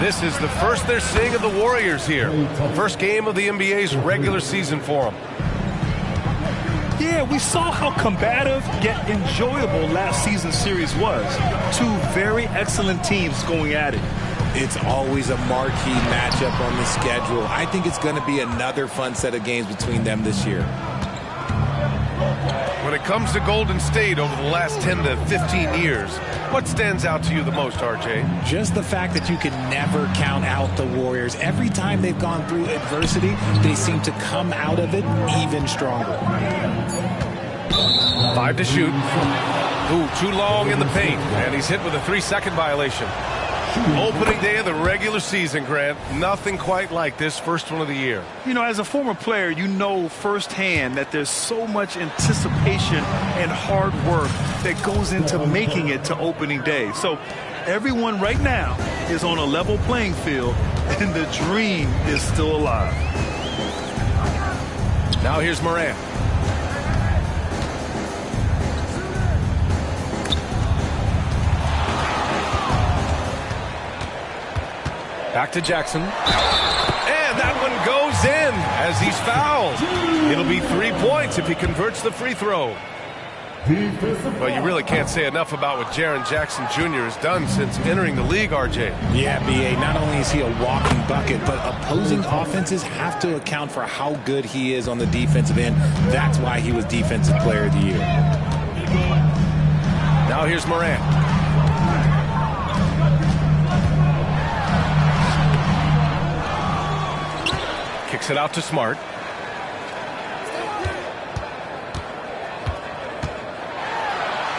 This is the first they're seeing of the Warriors here. First game of the NBA's regular season for them. Yeah, we saw how combative yet enjoyable last season's series was. Two very excellent teams going at it. It's always a marquee matchup on the schedule. I think it's going to be another fun set of games between them this year. When it comes to Golden State over the last 10 to 15 years, what stands out to you the most, RJ? Just the fact that you can never count out the Warriors. Every time they've gone through adversity, they seem to come out of it even stronger. 5 to shoot. Ooh, too long in the paint. And he's hit with a 3-second violation. Opening day of the regular season, Grant. Nothing quite like this first one of the year. You know, as a former player, you know firsthand that there's so much anticipation and hard work that goes into making it to opening day. So everyone right now is on a level playing field, and the dream is still alive. Now here's Morant. Back to Jackson. And that one goes in as he's fouled. It'll be 3 points if he converts the free throw. Well, you really can't say enough about what Jaren Jackson Jr. has done since entering the league, RJ. Yeah, B.A., not only is he a walking bucket, but opposing offenses have to account for how good he is on the defensive end. That's why he was Defensive Player of the Year. Now here's Morant. Kicks it out to Smart.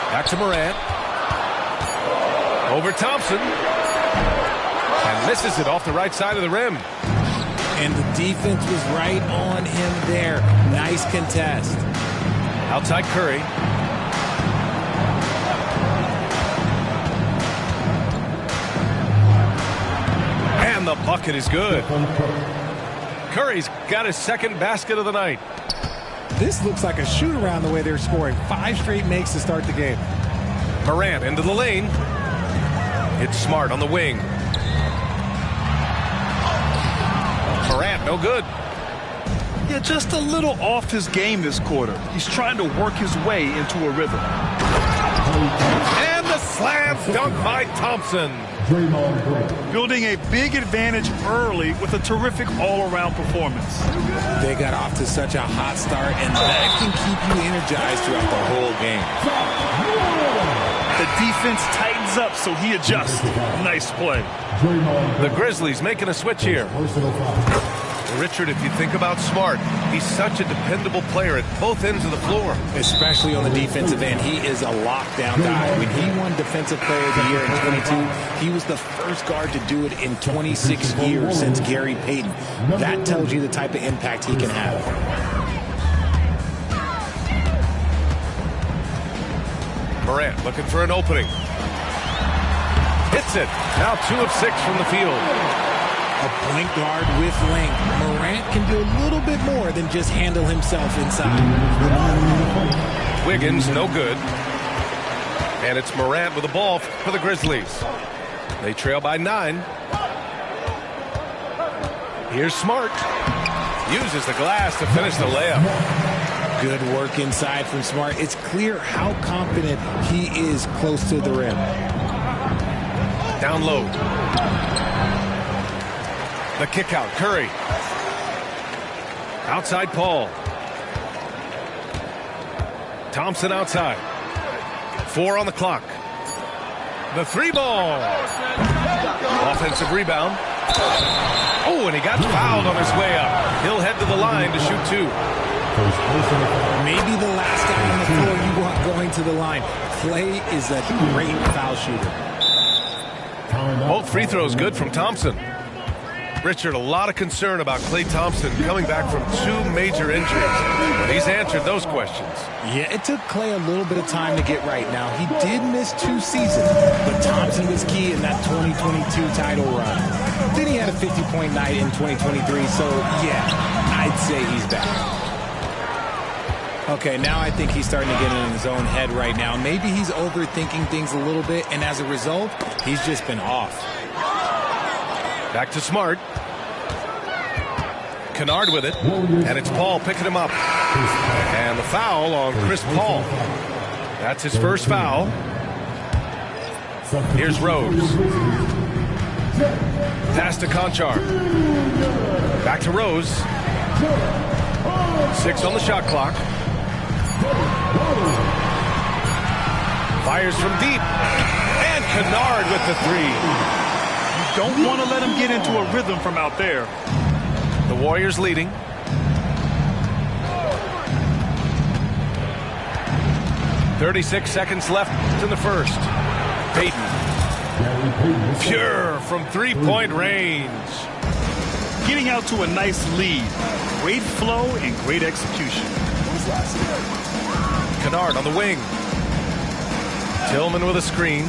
Back to Morant. Over Thompson. And misses it off the right side of the rim. And the defense was right on him there. Nice contest. Outside Curry. And the bucket is good. Curry's got his second basket of the night. This looks like a shoot-around the way they're scoring. 5 straight makes to start the game. Morant into the lane. It's Smart on the wing. Morant, no good. Yeah, just a little off his game this quarter. He's trying to work his way into a rhythm. And the slam dunk by Thompson. Building a big advantage early with a terrific all-around performance. They got off to such a hot start, and that can keep you energized throughout the whole game. The defense tightens up, so he adjusts. Nice play. The Grizzlies making a switch here. Richard, if you think about Smart, he's such a dependable player at both ends of the floor. Especially on the defensive end. He is a lockdown guy. When he won Defensive Player of the Year in 22, he was the first guard to do it in 26 years since Gary Payton. That tells you the type of impact he can have. Morant looking for an opening. Hits it. Now 2 of 6 from the field. A point guard with length. Morant can do a little bit more than just handle himself inside. Wiggins, no good. And it's Morant with the ball for the Grizzlies. They trail by 9. Here's Smart. Uses the glass to finish the layup. Good work inside from Smart. It's clear how confident he is close to the rim. Down low. The kick out, Curry. Outside Paul. Thompson outside. 4 on the clock. The 3 ball. Offensive rebound. Oh, and he got fouled on his way up. He'll head to the line to shoot 2. Maybe the last guy on the floor you want going to the line. Clay is a great foul shooter. Both free throws good from Thompson. Richard, a lot of concern about Klay Thompson coming back from 2 major injuries. But he's answered those questions. Yeah, it took Klay a little bit of time to get right. Now, he did miss 2 seasons, but Thompson was key in that 2022 title run. Then he had a 50-point night in 2023, so yeah, I'd say he's back. Okay, now I think he's starting to get in his own head right now. Maybe he's overthinking things a little bit, and as a result, he's just been off. Back to Smart. Kennard with it. And it's Paul picking him up. And the foul on Chris Paul. That's his first foul. Here's Rose. Pass to Conchar. Back to Rose. 6 on the shot clock. Fires from deep. And Kennard with the 3. You don't want to let him get into a rhythm from out there. The Warriors leading. "36 seconds left in the first. Payton. Pure from three-point range. Getting out to a nice lead. Great flow and great execution. Kennard on the wing. Tillman with a screen.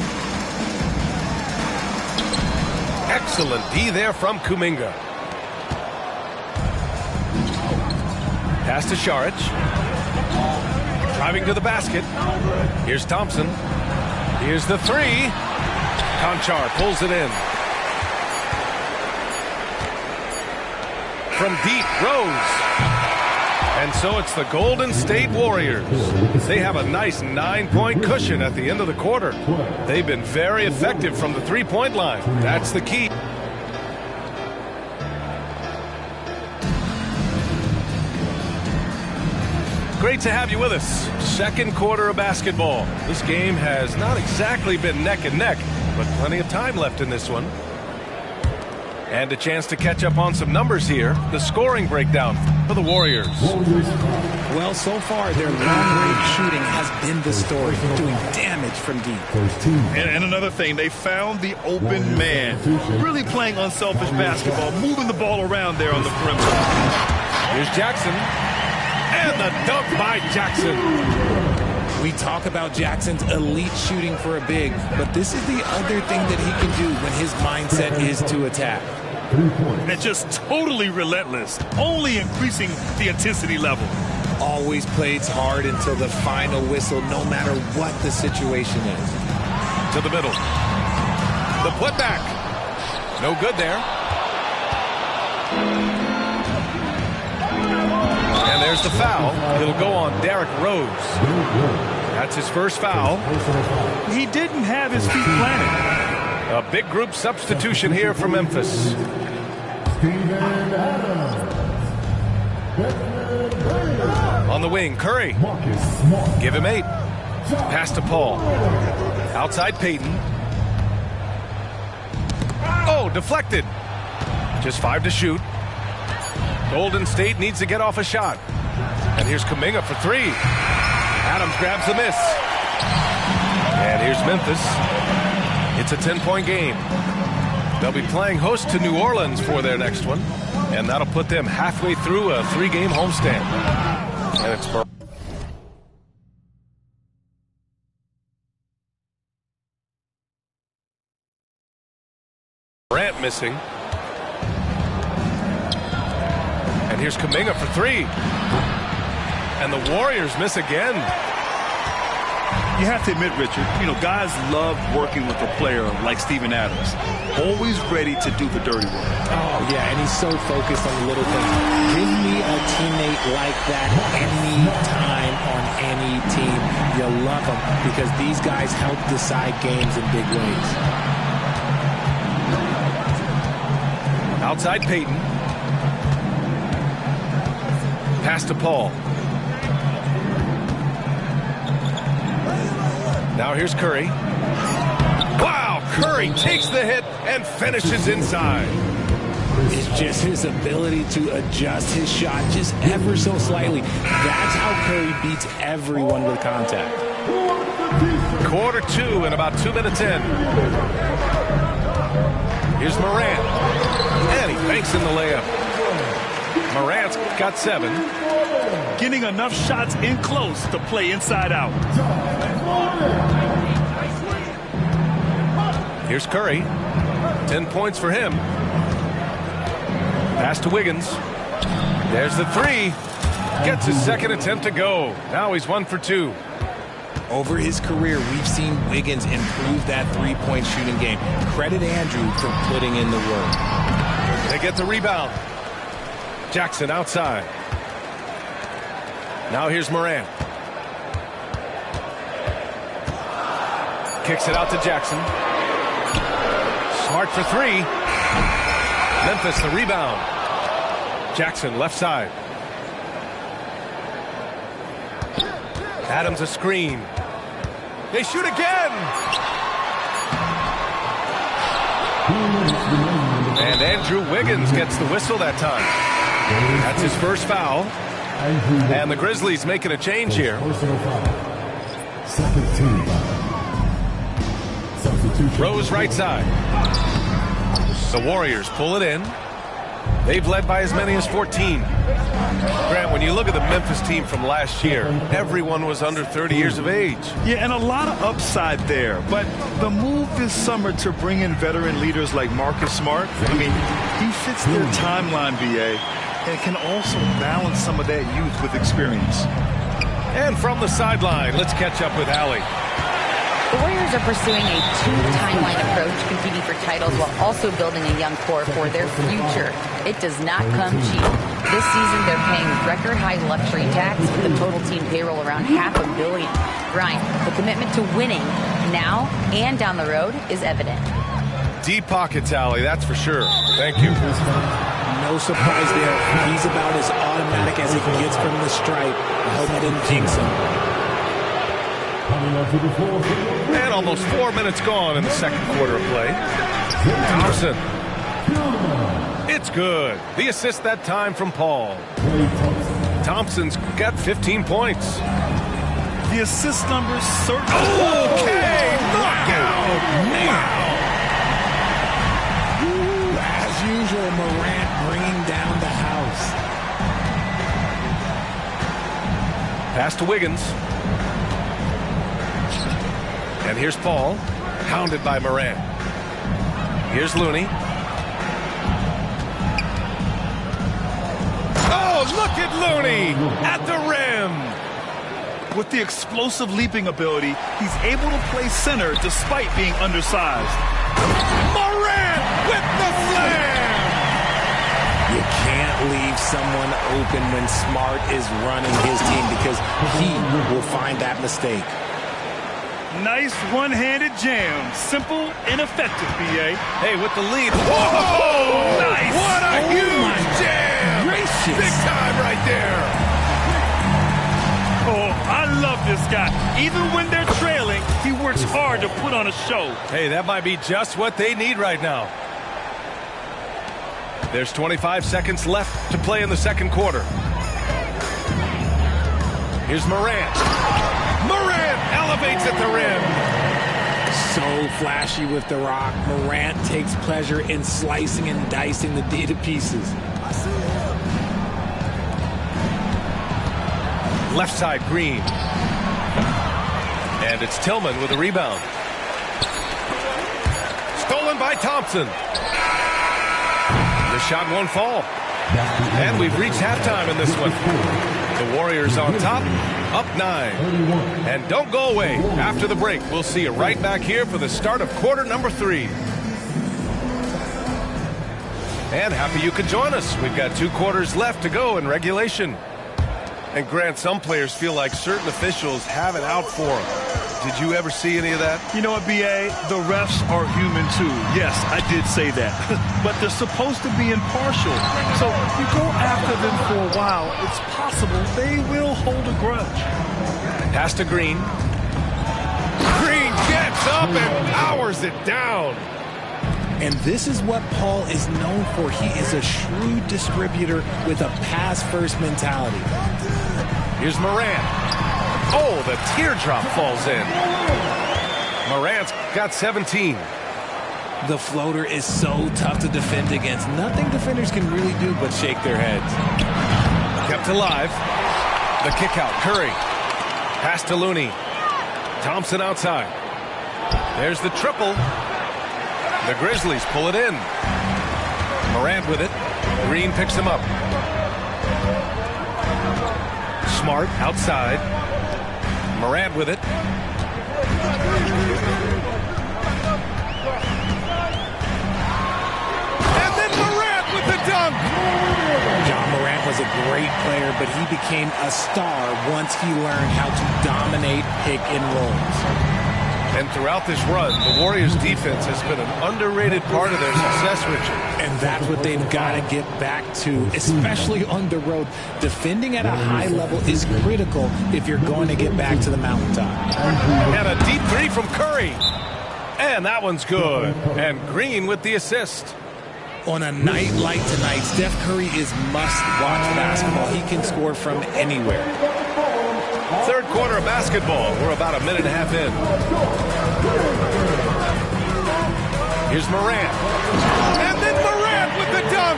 Excellent D there from Kuminga. Pass to Šarić. Driving to the basket. Here's Thompson. Here's the 3. Conchar pulls it in. From deep, Rose. And so it's the Golden State Warriors. They have a nice 9-point cushion at the end of the quarter. They've been very effective from the three-point line. That's the key. Great to have you with us. Second quarter of basketball. This game has not exactly been neck and neck, but plenty of time left in this one. And a chance to catch up on some numbers here. The scoring breakdown for the Warriors. Well, so far, their long-range shooting has been the story, doing damage from deep. And another thing, they found the open man. Really playing unselfish basketball, moving the ball around there on the perimeter. Here's Jackson. And the dunk by Jackson. We talk about Jackson's elite shooting for a big, but this is the other thing that he can do when his mindset is to attack. And just totally relentless, only increasing the intensity level. Always plays hard until the final whistle, no matter what the situation is. To the middle. The putback. No good there. And there's the foul. It'll go on Derrick Rose. That's his first foul. He didn't have his feet planted. A big group substitution here for Memphis. On the wing, Curry. Give him 8. Pass to Paul. Outside Payton. Oh, deflected. Just 5 to shoot. Golden State needs to get off a shot. And here's Kuminga for 3. Adams grabs the miss. And here's Memphis. It's a 10-point game. They'll be playing host to New Orleans for their next one. And that'll put them halfway through a 3-game homestand. And it's Morant missing. And here's Kuminga for 3. And the Warriors miss again. You have to admit, Richard, guys love working with a player like Steven Adams. Always ready to do the dirty work. Oh, yeah, and he's so focused on the little things. Give me a teammate like that any time on any team. You'll love them because these guys help decide games in big ways. Outside Payton. Pass to Paul. Now here's Curry. Wow, Curry takes the hit and finishes inside. It's just his ability to adjust his shot just ever so slightly. That's how Curry beats everyone with contact. Quarter 2 and about 2 minutes in. Here's Morant. And he banks in the layup. Morant's got 7. Getting enough shots in close to play inside out. Here's Curry. 10 points for him. Pass to Wiggins. There's the 3. Gets his second attempt to go. Now he's 1 for 2. Over his career, we've seen Wiggins improve that three-point shooting game. Credit Andrew for putting in the work. They get the rebound. Jackson outside. Now here's Morant. Kicks it out to Jackson. Smart for three. Memphis the rebound. Jackson left side. Adams a screen. They shoot again. And Andrew Wiggins gets the whistle that time. That's his first foul. And the Grizzlies making a change here. Rose right side. The Warriors pull it in. They've led by as many as 14. Grant, when you look at the Memphis team from last year, everyone was under 30 years of age. Yeah, and a lot of upside there. But the move this summer to bring in veteran leaders like Marcus Smart, I mean, he fits their timeline, BA, and can also balance some of that youth with experience. And from the sideline, let's catch up with Allie. The Warriors are pursuing a two-timeline approach, competing for titles while also building a young core for their future. It does not come cheap. This season, they're paying record-high luxury tax with the total team payroll around $500 million. Brian, the commitment to winning now and down the road is evident. Deep pockets, Allie, that's for sure. Thank you. No surprise there. He's about as automatic as it gets from the stripe. I hope I didn't jinx him. And almost 4 minutes gone in the second quarter of play. Thompson. It's good. The assist that time from Paul. Thompson's got 15 points. The assist numbers certainly. Okay, knockout. Wow. As usual, Morant bringing down the house. Pass to Wiggins. And here's Paul, hounded by Morant. Here's Looney. Oh, look at Looney at the rim. With the explosive leaping ability, he's able to play center despite being undersized. Morant with the slam. You can't leave someone open when Smart is running his team because he will find that mistake. Nice one-handed jam. Simple and effective, BA. Hey, with the lead. Whoa! Nice! What a huge jam! Gracious. Big time right there. Oh, I love this guy. Even when they're trailing, he works hard to put on a show. Hey, that might be just what they need right now. There's 25 seconds left to play in the second quarter. Here's Morant. Morant elevates at the rim. So flashy with the rock. Morant takes pleasure in slicing and dicing the D to pieces. Left side, Green. And it's Tillman with a rebound. Stolen by Thompson. The shot won't fall. And we've reached halftime in this one. The Warriors on top, up 9. And don't go away. After the break, we'll see you right back here for the start of quarter number 3. And happy you could join us. We've got 2 quarters left to go in regulation. And Grant, some players feel like certain officials have it out for them. Did you ever see any of that? You know what, BA? The refs are human too. Yes, I did say that. But they're supposed to be impartial. So if you go after them for a while, it's possible they will hold a grudge. Pass to Green. Green gets up and powers it down. And this is what Paul is known for. He is a shrewd distributor with a pass-first mentality. Here's Morant. Oh, the teardrop falls in. Morant's got 17. The floater is so tough to defend against. Nothing defenders can really do but shake their heads. Kept alive. The kick out. Curry. Pass to Looney. Thompson outside. There's the triple. The Grizzlies pull it in. Morant with it. Green picks him up. Smart outside. Morant with it. And then Morant with great player, but he became a star once he learned how to dominate pick and rolls. And throughout this run, the Warriors' defense has been an underrated part of their success, Richard. And that's what they've got to get back to, especially on the road. Defending at a high level is critical if you're going to get back to the mountaintop. And a deep three from Curry. And that one's good. And Green with the assist. On a night like tonight, Steph Curry is must-watch basketball. He can score from anywhere. Third quarter of basketball. We're about a minute and a half in. Here's Morant. And then Morant with the dunk.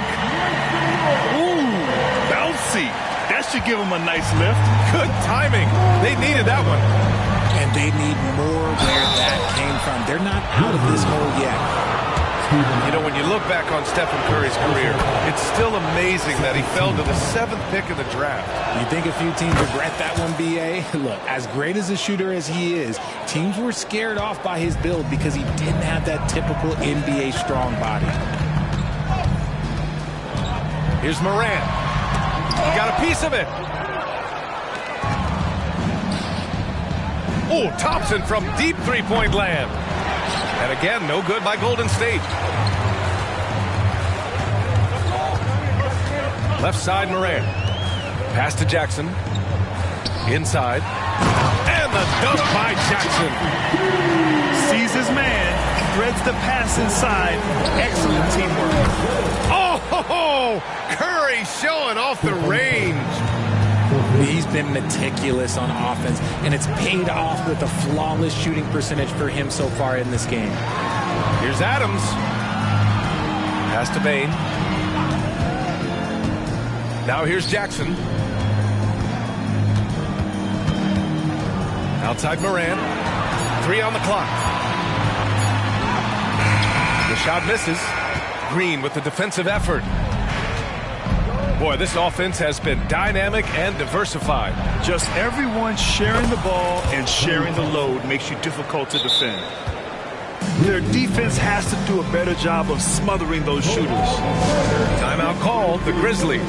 Ooh, bouncy. That should give him a nice lift. Good timing. They needed that one. And they need more where that came from. They're not out of this hole yet. You know, when you look back on Stephen Curry's career, it's still amazing that he fell to the 7th pick of the draft. You think a few teams regret that one, B.A.? Look, as great as a shooter as he is, teams were scared off by his build because he didn't have that typical NBA strong body. Here's Morant. He got a piece of it. Oh, Thompson from deep three-point land. And again, no good by Golden State. Left side, Morant. Pass to Jackson. Inside. And the dunk by Jackson. Sees his man, threads the pass inside. Excellent teamwork. Oh, Curry showing off the range. He's been meticulous on offense, and it's paid off with a flawless shooting percentage for him so far in this game. Here's Adams. Pass to Bain. Now here's Jackson. Outside Morant. 3 on the clock. The shot misses. Green with the defensive effort. Boy, this offense has been dynamic and diversified. Just everyone sharing the ball and sharing the load makes you difficult to defend. Their defense has to do a better job of smothering those shooters. Timeout call, the Grizzlies.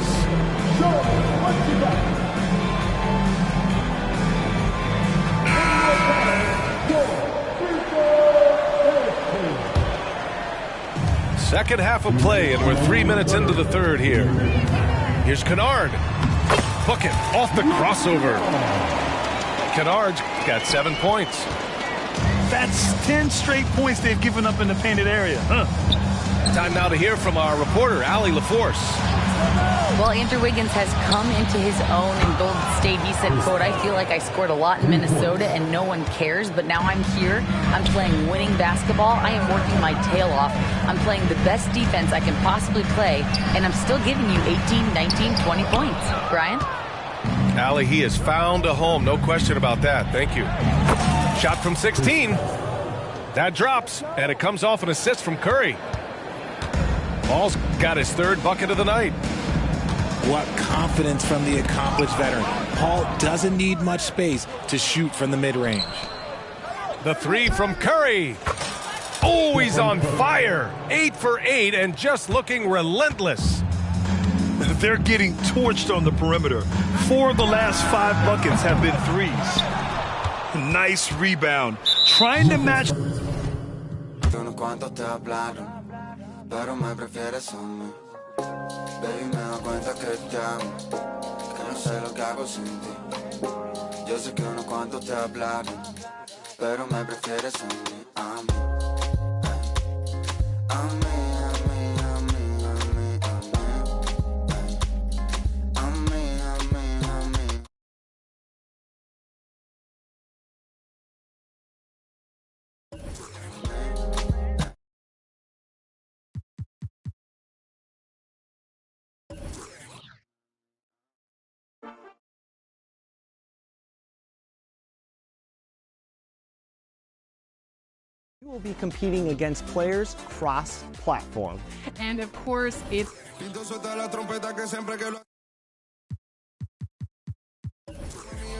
Second half of play, and we're 3 minutes into the third here. Here's Kennard. Bucket off the crossover. Kennard's got 7 points. That's 10 straight points they've given up in the painted area. Time now to hear from our reporter, Allie LaForce. Well, Andrew Wiggins has come into his own in Golden State. He said, quote, "I feel like I scored a lot in Minnesota and no one cares, but now I'm here. I'm playing winning basketball. I am working my tail off. I'm playing the best defense I can possibly play, and I'm still giving you 18, 19, 20 points." Brian? Allie, he has found a home. No question about that. Thank you. Shot from 16. That drops, and it comes off an assist from Curry. Paul's got his 3rd bucket of the night. What confidence from the accomplished veteran. Paul doesn't need much space to shoot from the mid-range. The 3 from Curry. Oh, he's on fire. 8 for 8 and just looking relentless. They're getting torched on the perimeter. 4 of the last 5 buckets have been threes. Nice rebound. Trying to match. Pero me prefieres a mí. Baby, me doy cuenta que te amo, que no sé lo que hago sin ti. Yo sé que unos cuantos te hablaron, pero me prefieres a mí, a mí. A mí, a mí, a mí, a mí, a mí. A mí, a mí, a mí. You will be competing against players cross-platform. And of course, it's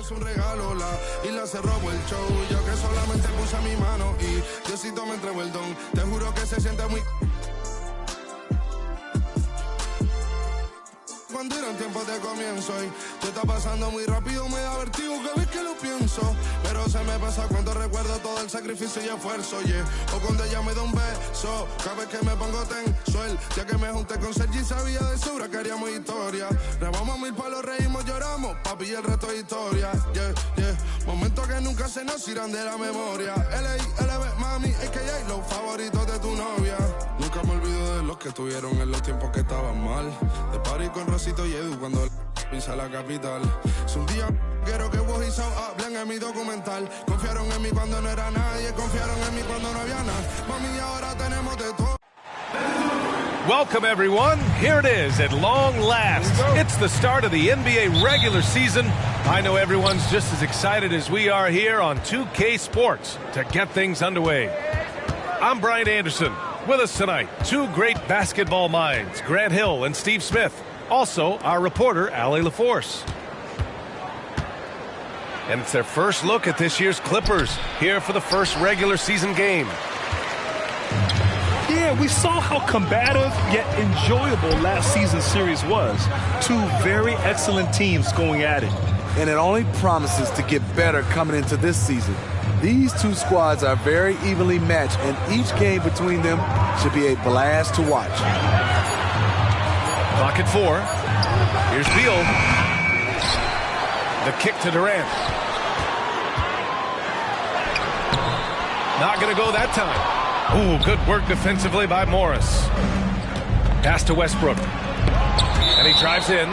Un regalo la isla se robó el show. Yo que solamente puse mi mano y Diosito me entregó el don. Te juro que se siente muy cuando eran tiempos de comienzo. Y tú estás pasando muy rápido, me da vertigo cada vez que lo pienso. Pero se me pasa cuando recuerdo todo el sacrificio y esfuerzo, yeah. O cuando ella me da un beso, cada vez que me pongo tenso. El día que me junté con Sergi sabía de sobra que haríamos historia. Grabamos 1000 palos, reímos, lloramos, papi, y el resto es historia, yeah, yeah. Momentos que nunca se nos irán de la memoria. L.A.L.B. mami, AKA, los favoritos de tu novia. Nunca me olvido de los que estuvieron en los tiempos que estaban mal. De party con Rosito y Edu cuando pisa la capital. Es un día quiero que vos y Sao hablen en mi documental. Confiaron en mí cuando no era nadie, confiaron en mí cuando no había nada. Mami, ahora tenemos de todo. Welcome, everyone. Here it is at long last. It's the start of the NBA regular season. I know everyone's just as excited as we are here on 2K Sports to get things underway. I'm Brian Anderson. With us tonight, two great basketball minds, Grant Hill and Steve Smith. Also, our reporter, Allie LaForce. And it's their first look at this year's Clippers here for the first regular season game. Yeah, we saw how combative yet enjoyable last season's series was. Two very excellent teams going at it. And it only promises to get better coming into this season. These two squads are very evenly matched, and each game between them should be a blast to watch. Clock at 4. Here's Beal. The kick to Durant. Not going to go that time. Ooh, good work defensively by Morris. Pass to Westbrook. And he drives in.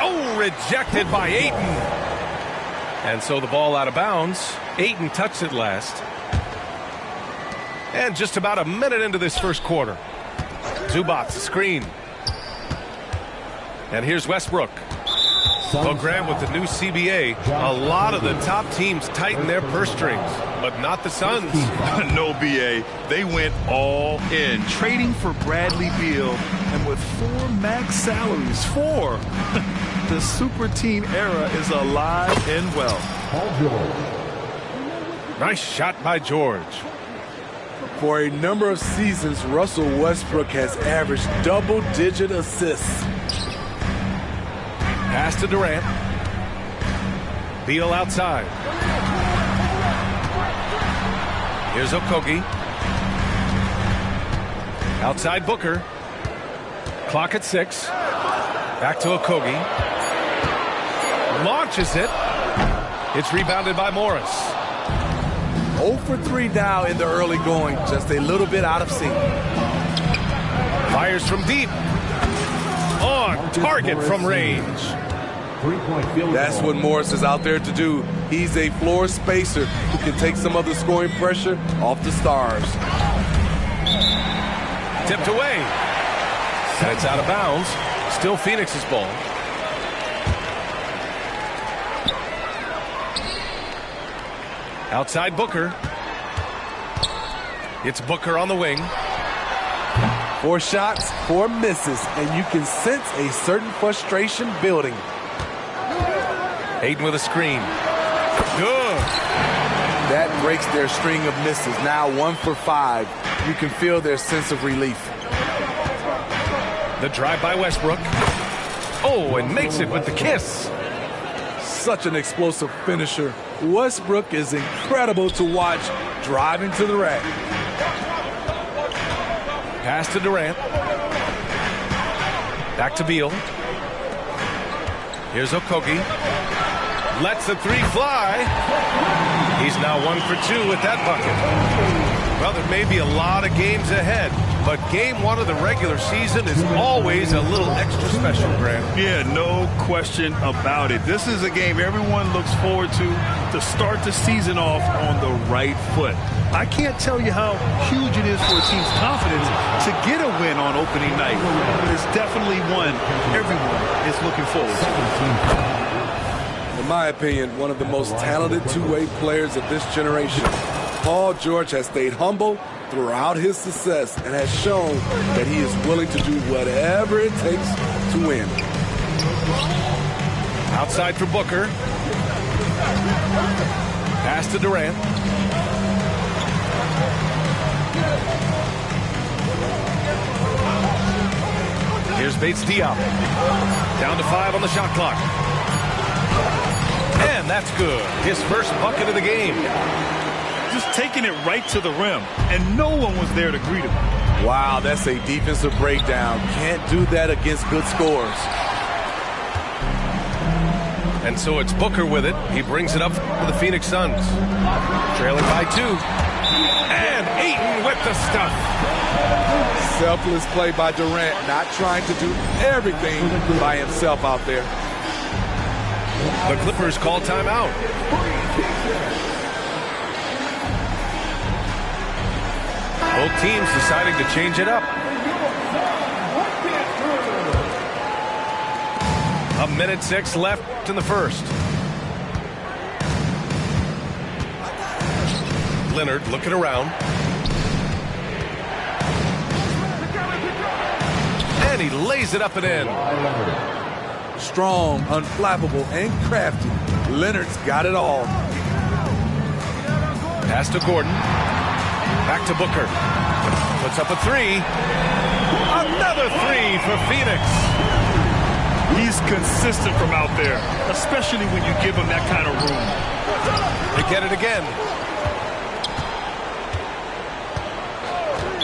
Oh, rejected by Ayton. And so the ball out of bounds. Ayton touched it last. And just about a minute into this first quarter. Zubac, screen. And here's Westbrook. Well, Graham, with the new CBA, a lot of the top teams tighten their purse strings, but not the Suns. No, BA. They went all in, trading for Bradley Beal, and with 4 max salaries, 4. The super team era is alive and well. Nice shot by George. For a number of seasons, Russell Westbrook has averaged double-digit assists. Pass to Durant. Beal outside. Here's Okogie. Outside Booker. Clock at 6. Back to Okogie. Launches it. It's rebounded by Morris. 0 for 3 now in the early going. Just a little bit out of sync. Fires from deep. On target from range. That's what Morris is out there to do. He's a floor spacer who can take some of the scoring pressure off the stars. Tipped away. And it's out of bounds. Still Phoenix's ball. Outside Booker. It's Booker on the wing. 4 shots, 4 misses, and you can sense a certain frustration building. Ayton with a screen. Good. That breaks their string of misses. Now 1 for 5. You can feel their sense of relief. The drive by Westbrook. Oh, and makes it with the kiss. Such an explosive finisher. Westbrook is incredible to watch driving to the rack. Pass to Durant. Back to Beal. Here's Okogie. Lets the 3 fly. He's now 1 for 2 with that bucket. Well, there may be a lot of games ahead, but game 1 of the regular season is always a little extra special, Grant. Yeah, no question about it. This is a game everyone looks forward to start the season off on the right foot. I can't tell you how huge it is for a team's confidence to get a win on opening night. But it's definitely one everyone is looking forward to. In my opinion, one of the most talented two-way players of this generation. Paul George has stayed humble throughout his success and has shown that he is willing to do whatever it takes to win. Outside for Booker. Pass to Durant. Here's Bates Diop. Down to 5 on the shot clock. And that's good. His first bucket of the game. Just taking it right to the rim, and no one was there to greet him. Wow, that's a defensive breakdown. Can't do that against good scores. And so it's Booker with it. He brings it up for the Phoenix Suns. Trailing by 2. And Ayton with the stuff. Selfless play by Durant, not trying to do everything by himself out there. The Clippers call timeout. Both teams deciding to change it up. A minute 6 left in the first. Leonard looking around. And he lays it up and in. Strong, unflappable, and crafty. Leonard's got it all. Pass to Gordon. Back to Booker. Puts up a 3. Another 3 for Phoenix. He's consistent from out there, especially when you give him that kind of room. They get it again.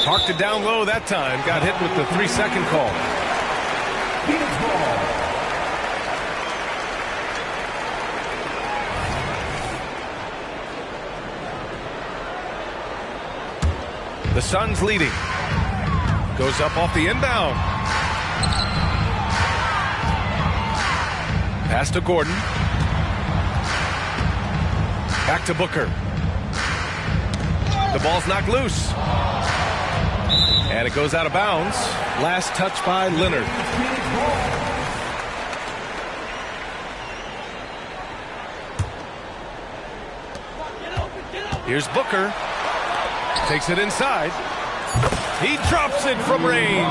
Parked it down low that time. Got hit with the 3-second call. The Suns leading. Goes up off the inbound. Pass to Gordon. Back to Booker. The ball's knocked loose. And it goes out of bounds. Last touch by Leonard. Here's Booker. Takes it inside. He drops it from range.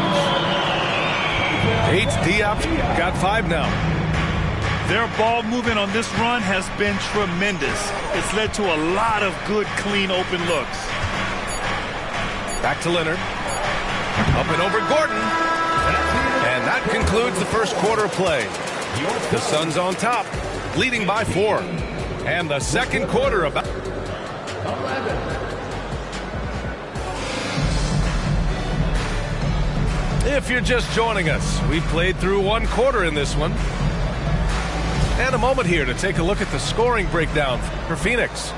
Bates Diop got 5 now. Their ball movement on this run has been tremendous. It's led to a lot of good, clean, open looks. Back to Leonard. Up and over Gordon. And that concludes the first quarter of play. The Suns on top, leading by 4. And the second quarter about... If you're just joining us, we played through 1 quarter in this one. And a moment here to take a look at the scoring breakdown for Phoenix.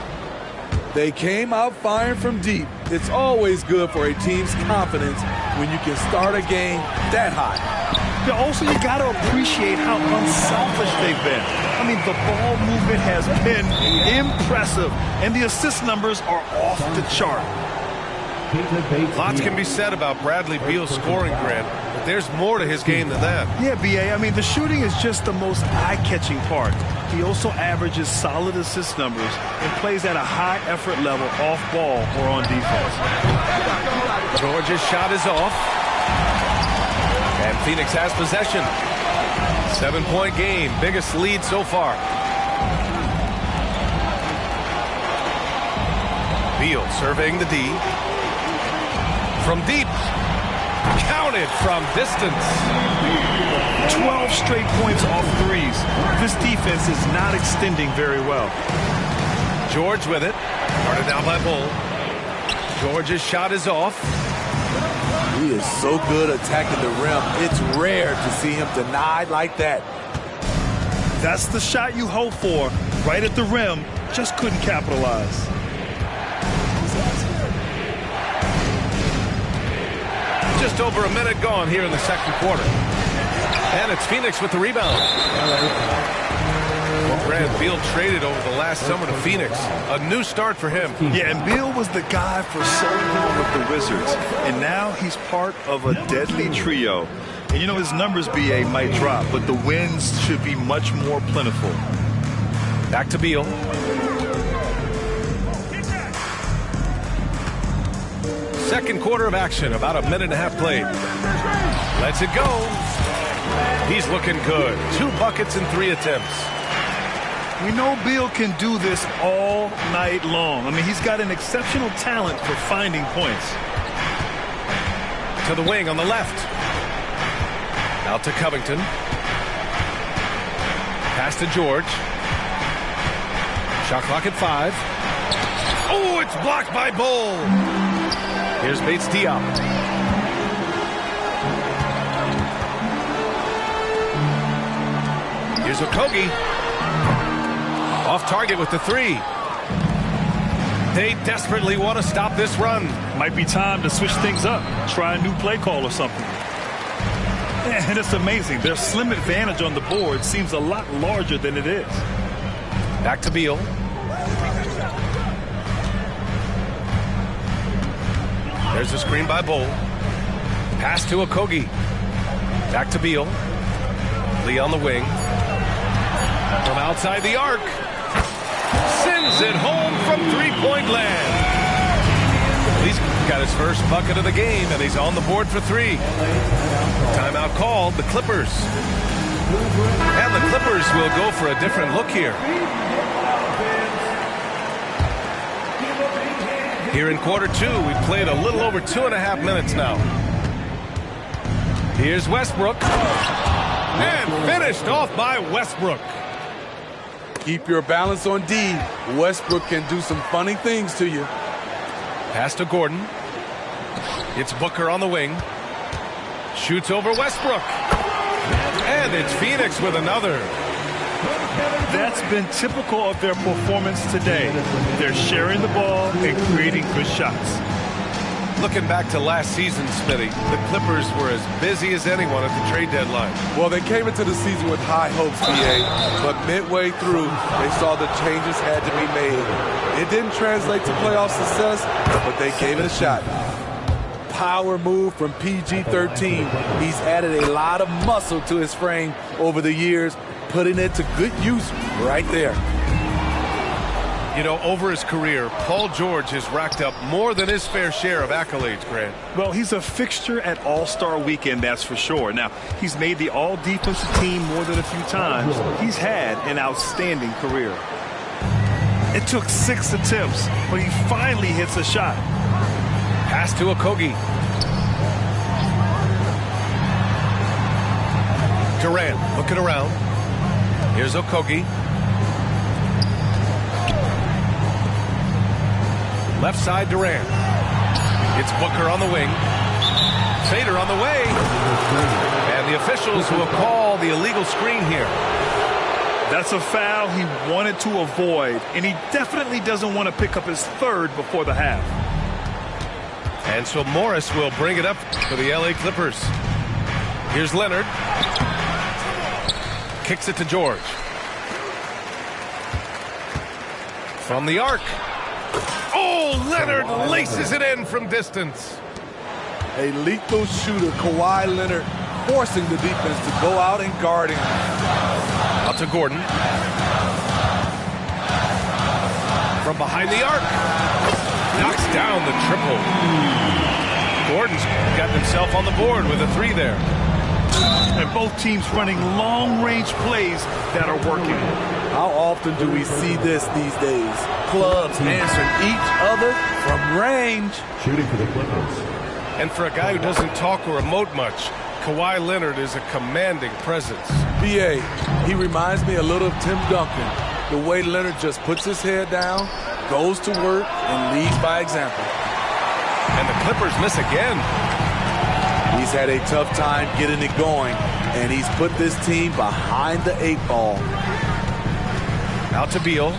They came out firing from deep. It's always good for a team's confidence when you can start a game that high. Also, you got to appreciate how unselfish they've been. I mean, the ball movement has been impressive, and the assist numbers are off the chart. Lots can be said about Bradley Beal's scoring, Grant, but there's more to his game than that. Yeah, B.A., I mean, the shooting is just the most eye-catching part. He also averages solid assist numbers and plays at a high effort level off ball or on defense. George's shot is off. And Phoenix has possession. 7-point game, biggest lead so far. Beal surveying the D. From deep. Counted from distance. 12 straight points off threes. This defense is not extending very well. George with it. Guarded down by Bull. George's shot is off. He is so good attacking the rim. It's rare to see him denied like that. That's the shot you hope for. Right at the rim. Just couldn't capitalize. Just over a minute gone here in the second quarter. And it's Phoenix with the rebound. Brad Beal traded over the last summer to Phoenix. A new start for him. Yeah, and Beal was the guy for so long with the Wizards. And now he's part of a deadly trio. And you know, his numbers, B.A., might drop, but the wins should be much more plentiful. Back to Beal. Second quarter of action, about a minute and a half played. Lets it go. He's looking good. 2 buckets in 3 attempts. We know Beal can do this all night long. I mean, he's got an exceptional talent for finding points. To the wing on the left. Out to Covington. Pass to George. Shot clock at 5. Oh, it's blocked by Bull. Here's Bates Diop. Here's Okogie. Off target with the 3. They desperately want to stop this run. Might be time to switch things up. Try a new play call or something. And it's amazing. Their slim advantage on the board seems a lot larger than it is. Back to Beal. There's a screen by Bull. Pass to Okogie. Back to Beal. Lee on the wing. From outside the arc. Sends it home from three-point land. He's got his first bucket of the game, and he's on the board for 3. Timeout called, the Clippers. And the Clippers will go for a different look here. Here in quarter 2, we've played a little over 2.5 minutes now. Here's Westbrook. And finished off by Westbrook. Keep your balance on D. Westbrook can do some funny things to you. Pass to Gordon. It's Booker on the wing. Shoots over Westbrook. And it's Phoenix with another. That's been typical of their performance today. They're sharing the ball and creating good shots. Looking back to last season, Smitty, the Clippers were as busy as anyone at the trade deadline. Well, they came into the season with high hopes, BA, but midway through, they saw the changes had to be made. It didn't translate to playoff success, but they gave it a shot. Power move from PG-13. He's added a lot of muscle to his frame over the years, putting it to good use right there. You know, over his career, Paul George has racked up more than his fair share of accolades, Grant. Well, he's a fixture at All-Star Weekend, that's for sure. Now, he's made the all-defensive team more than a few times. He's had an outstanding career. It took 6 attempts, but he finally hits a shot. Pass to Okogie. Durant looking around. Here's Okogie. Left side, Durant. It's Booker on the wing. Fader on the way. And the officials will call the illegal screen here. That's a foul he wanted to avoid, and he definitely doesn't want to pick up his 3rd before the half. And so Morris will bring it up for the LA Clippers. Here's Leonard. Kicks it to George. From the arc. Oh, Leonard laces it in from distance. A lethal shooter, Kawhi Leonard, forcing the defense to go out and guard him. Out to Gordon. From behind the arc. Knocks down the triple. Gordon's got himself on the board with a 3 there. And both teams running long-range plays that are working. How often do we see this these days? Clubs answering each other from range. Shooting for the Clippers. And for a guy who doesn't talk or emote much, Kawhi Leonard is a commanding presence. BA, he reminds me a little of Tim Duncan. The way Leonard just puts his head down, goes to work, and leads by example. And the Clippers miss again. He's had a tough time getting it going, and he's put this team behind the 8 ball. Out to Beal.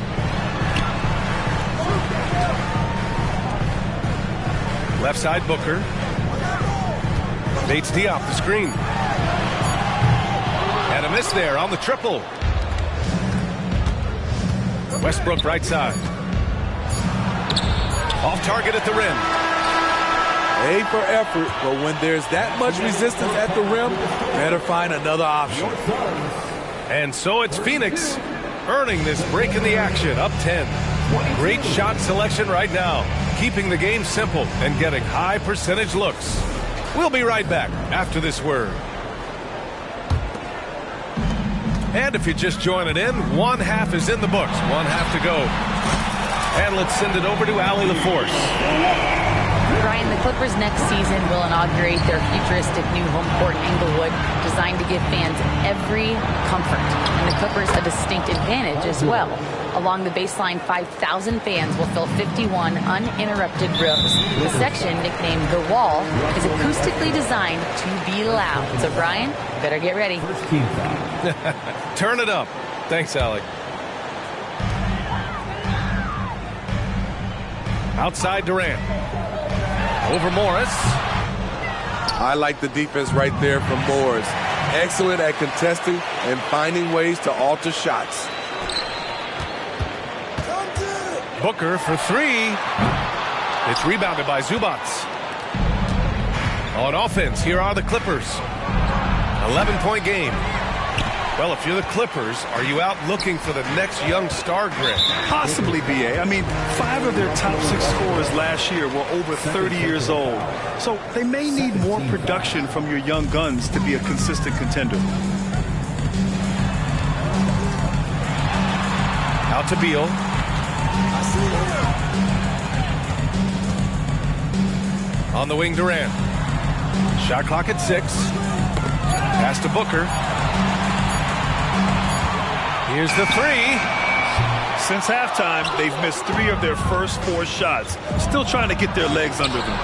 Left side, Booker. Bates Diop, the screen. And a miss there on the triple. Westbrook right side. Off target at the rim. A for effort, but when there's that much resistance at the rim, better find another option. And so it's Phoenix earning this break in the action, up 10. Great shot selection right now, keeping the game simple and getting high percentage looks. We'll be right back after this word. And if you're just joining in, 1 half is in the books, 1 half to go. And let's send it over to Allie LaForce. Brian, the Clippers next season will inaugurate their futuristic new home court in Inglewood, designed to give fans every comfort. And the Clippers a distinct advantage as well. Along the baseline, 5,000 fans will fill 51 uninterrupted rows. The section, nicknamed The Wall, is acoustically designed to be loud. So, Brian, better get ready. Turn it up. Thanks, Alec. Outside Durant. Over Morris. I like the defense right there from Morris. Excellent at contesting and finding ways to alter shots. Booker for three. It's rebounded by Zubac. On offense, here are the Clippers. 11-point game. Well, if you're the Clippers, are you out looking for the next young star grid? Possibly, B.A. I mean, 5 of their top 6 scorers last year were over 30 years old. So they may need more production from your young guns to be a consistent contender. Out to Beal. On the wing, Durant. Shot clock at 6. Pass to Booker. Here's the three. Since halftime, they've missed 3 of their first 4 shots. Still trying to get their legs under them.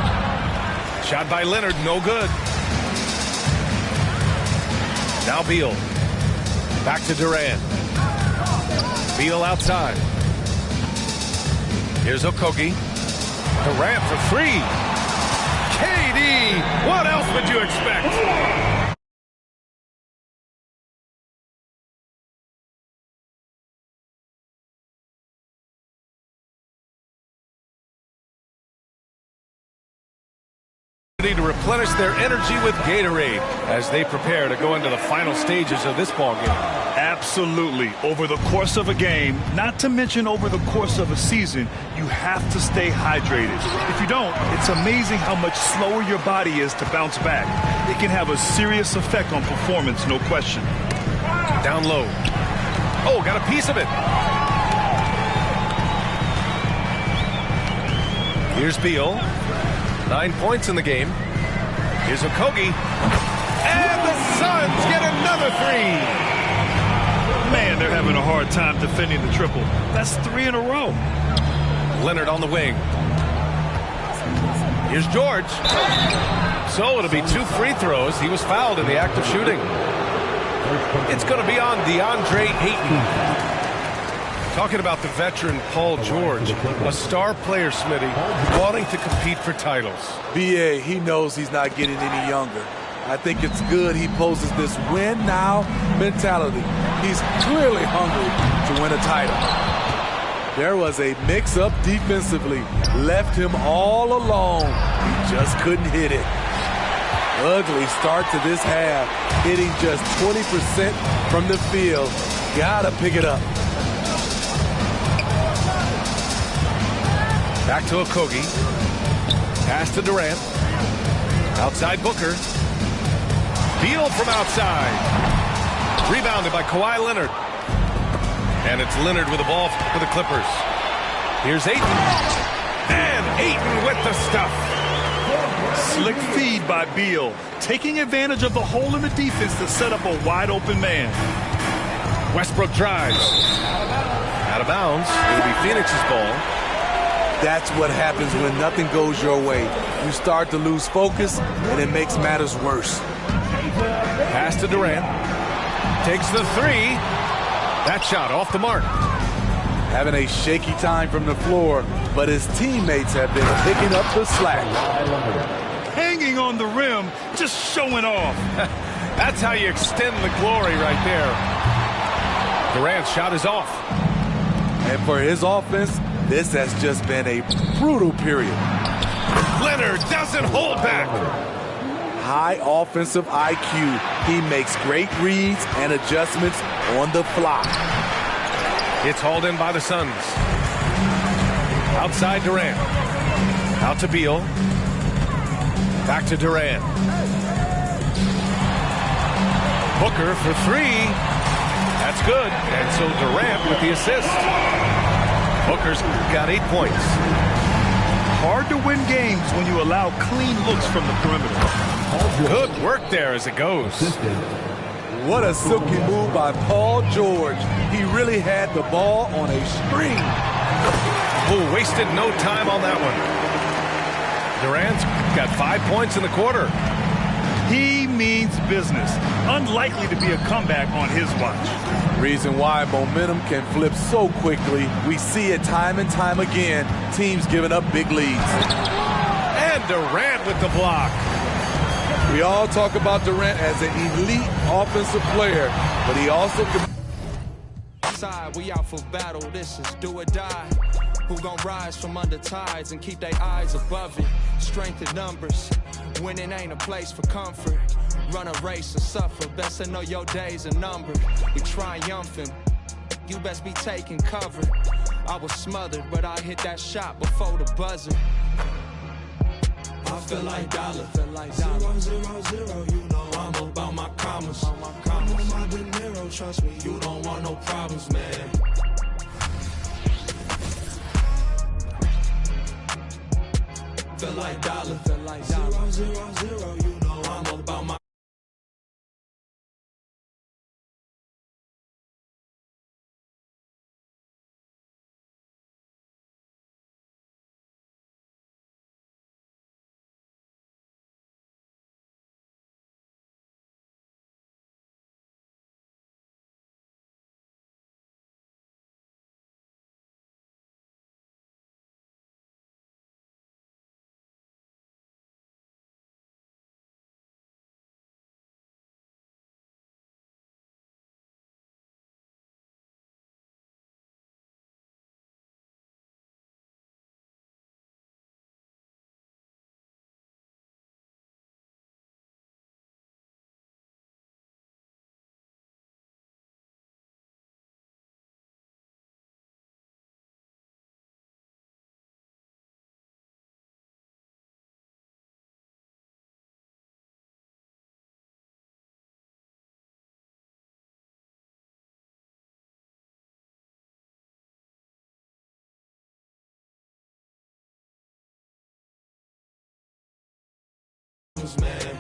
Shot by Leonard, no good. Now Beal. Back to Durant. Beal outside. Here's Okogie. Durant for 3. KD, what else would you expect? To replenish their energy with Gatorade as they prepare to go into the final stages of this ball game. Absolutely. Over the course of a game, not to mention over the course of a season, you have to stay hydrated. If you don't, it's amazing how much slower your body is to bounce back. It can have a serious effect on performance, no question. Down low. Oh, got a piece of it. Here's Beal. 9 points in the game. Here's Okogie. And the Suns get another 3. Man, they're having a hard time defending the triple. That's 3 in a row. Leonard on the wing. Here's George. So it'll be 2 free throws. He was fouled in the act of shooting. It's going to be on DeAndre Ayton. Talking about the veteran Paul George, a star player, Smitty, wanting to compete for titles. B.A., he knows he's not getting any younger. I think it's good he poses this win-now mentality. He's clearly hungry to win a title. There was a mix-up defensively. Left him all alone. He just couldn't hit it. Ugly start to this half. Hitting just 20% from the field. Gotta pick it up. Back to Okogie. Pass to Durant. Outside Booker. Beal from outside. Rebounded by Kawhi Leonard. And it's Leonard with the ball for the Clippers. Here's Ayton. And Ayton with the stuff. Slick feed by Beal. Taking advantage of the hole in the defense to set up a wide open man. Westbrook drives. Out of bounds. It'll be Phoenix's ball. That's what happens when nothing goes your way. You start to lose focus, and it makes matters worse. Pass to Durant. Takes the 3. That shot off the mark. Having a shaky time from the floor, but his teammates have been picking up the slack. Hanging on the rim, just showing off. That's how you extend the glory right there. Durant's shot is off. And for his offense, this has just been a brutal period. Leonard doesn't hold back. High offensive IQ. He makes great reads and adjustments on the fly. It's hauled in by the Suns. Outside Durant. Out to Beal. Back to Durant. Booker for 3. That's good. And so Durant with the assist. Booker's got 8 points. hard to win games when you allow clean looks from the perimeter. Good work there as it goes. What a silky move by Paul George. He really had the ball on a string. Oh, wasted no time on that one. Durant's got 5 points in the quarter. He means business. Unlikely to be a comeback on his watch. Reason why momentum can flip so quickly. We see it time and time again. Teams giving up big leads. And Durant with the block. We all talk about Durant as an elite offensive player, but he also can. We out for battle, this is do or die. Who gon' rise from under tides and keep their eyes above it? Strength in numbers, winning ain't a place for comfort. Run a race or suffer, best to know your days are numbered. We triumphant, you best be taking cover. I was smothered, but I hit that shot before the buzzer. I feel like dollar, 0, 0, 0, you know I'm about my commas. I'm on my De Niro, trust me, you don't want no problems, man. Feel like dollar, 0, 0, 0, you know I'm about my. Man.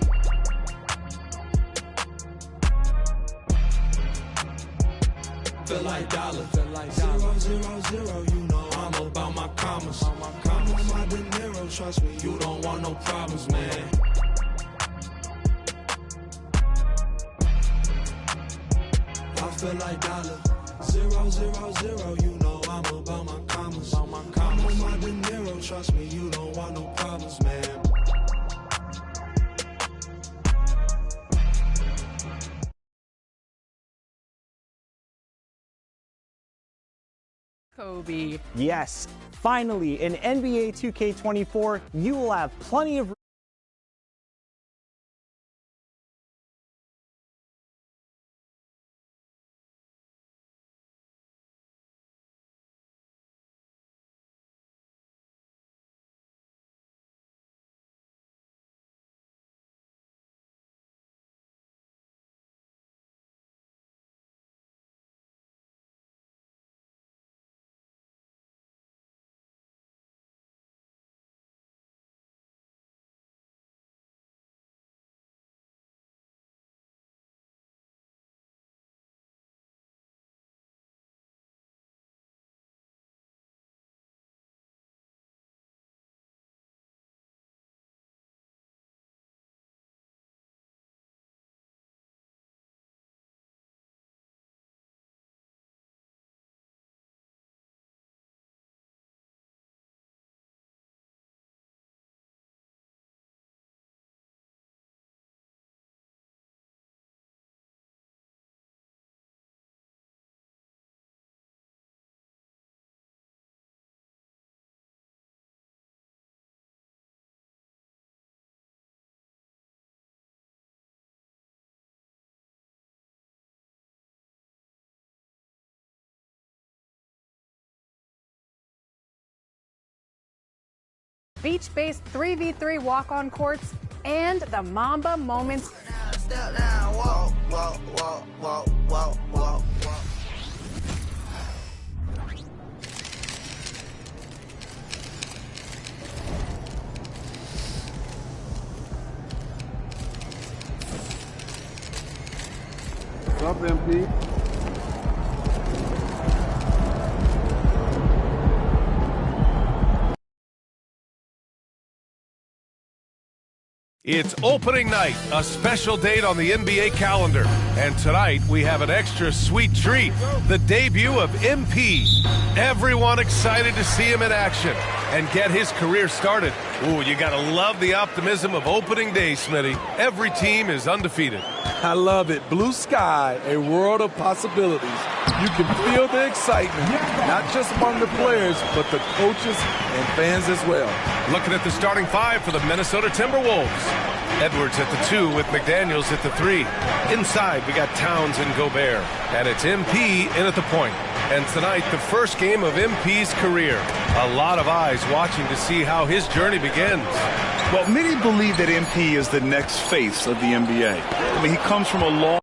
Feel like dollar, 0, 0, 0, you know I'm about my commas. I'm on my De Niro, trust me, you don't want no problems, man. I feel like dollar, 0, 0, 0, you know I'm about my commas. I'm on my De Niro, trust me, you don't want no problems, man. Kobe. Yes, finally, in NBA 2K24, you will have plenty of Beach-based 3v3 walk-on courts and the Mamba Moments. Step down, walk, walk, walk, walk, walk, walk, walk. What's up, MP? It's opening night, a special date on the NBA calendar. And tonight, we have an extra sweet treat, the debut of MP. Everyone excited to see him in action and get his career started. Ooh, you gotta love the optimism of opening day, Smitty. Every team is undefeated. I love it. Blue sky, a world of possibilities. You can feel the excitement, not just among the players, but the coaches and fans as well. Looking at the starting five for the Minnesota Timberwolves. Edwards at the 2 with McDaniels at the 3. Inside, we got Towns and Gobert. And it's MP in at the point. And tonight, the first game of MP's career. A lot of eyes watching to see how his journey begins. Well, many believe that MP is the next face of the NBA. I mean, he comes from a long